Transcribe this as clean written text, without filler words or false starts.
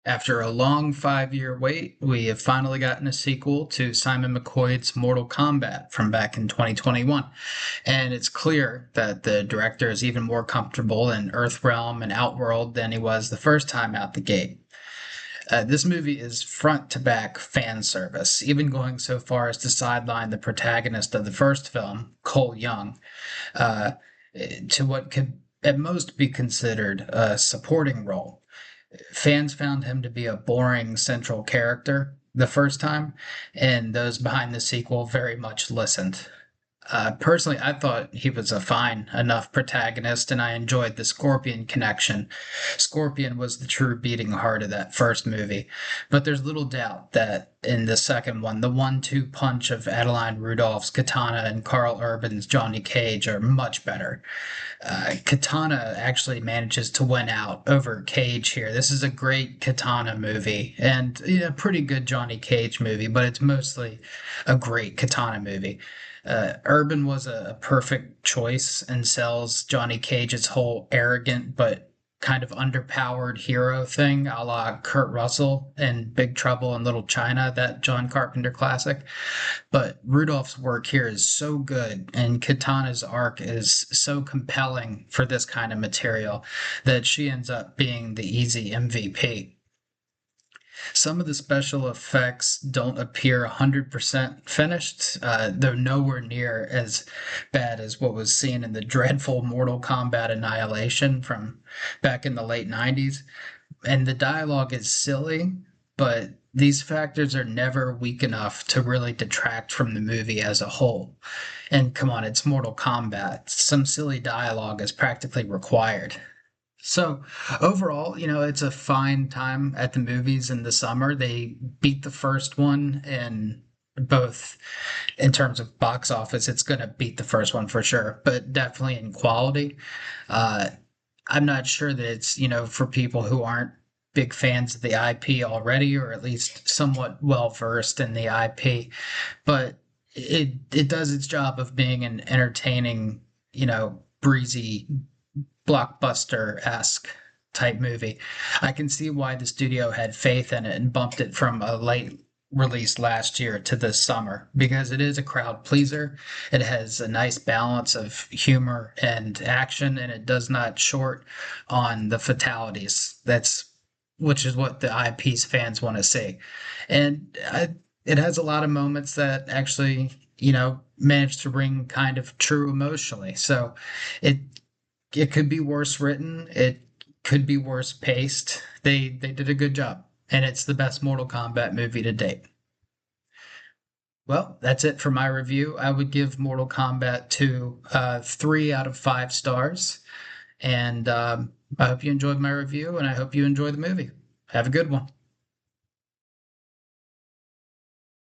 After a long 5 year wait, we have finally gotten a sequel to Simon McCoy's Mortal Kombat from back in 2021. And it's clear that the director is even more comfortable in Earthrealm and Outworld than he was the first time out the gate. This movie is front to back fan service, even going so far as to sideline the protagonist of the first film, Cole Young, uh, to what could at most be considered a supporting role. Fans found him to be a boring central character the first time, and those behind the sequel very much listened. Personally, I thought he was a fine enough protagonist, and I enjoyed the Scorpion connection. Scorpion was the true beating heart of that first movie, but there's little doubt that in the second one, the 1-2 punch of Adeline Rudolph's Katana and Carl Urban's Johnny Cage are much better. Katana actually manages to win out over Cage here. This is a great Katana movie and a pretty good Johnny Cage movie, but it's mostly a great Katana movie. Urban was a perfect choice and sells Johnny Cage's whole arrogant but kind of underpowered hero thing, a la Kurt Russell in Big Trouble in Little China, that John Carpenter classic. But Rudolph's work here is so good, and Katana's arc is so compelling for this kind of material that she ends up being the easy MVP. Some of the special effects don't appear 100% finished, though nowhere near as bad as what was seen in the dreadful Mortal Kombat Annihilation from back in the late 90s. And the dialogue is silly, but these factors are never weak enough to really detract from the movie as a whole. And come on, it's Mortal Kombat. Some silly dialogue is practically required. So overall, it's a fine time at the movies in the summer. They beat the first one in both in terms of box office. It's going to beat the first one for sure, but definitely in quality. Uh, I'm not sure that it's, for people who aren't big fans of the IP already, or at least somewhat well versed in the IP, but it does its job of being an entertaining, breezy blockbuster esque type movie. I can see why the studio had faith in it and bumped it from a late release last year to this summer because it is a crowd pleaser. It has a nice balance of humor and action, and it does not short on the fatalities. That's which is what the IP's fans want to see. And it has a lot of moments that actually, manage to ring kind of true emotionally. So it it could be worse written. It could be worse paced. They did a good job, and it's the best Mortal Kombat movie to date. Well, that's it for my review. I would give Mortal Kombat 2 3 out of 5 stars, and I hope you enjoyed my review, and I hope you enjoy the movie. Have a good one.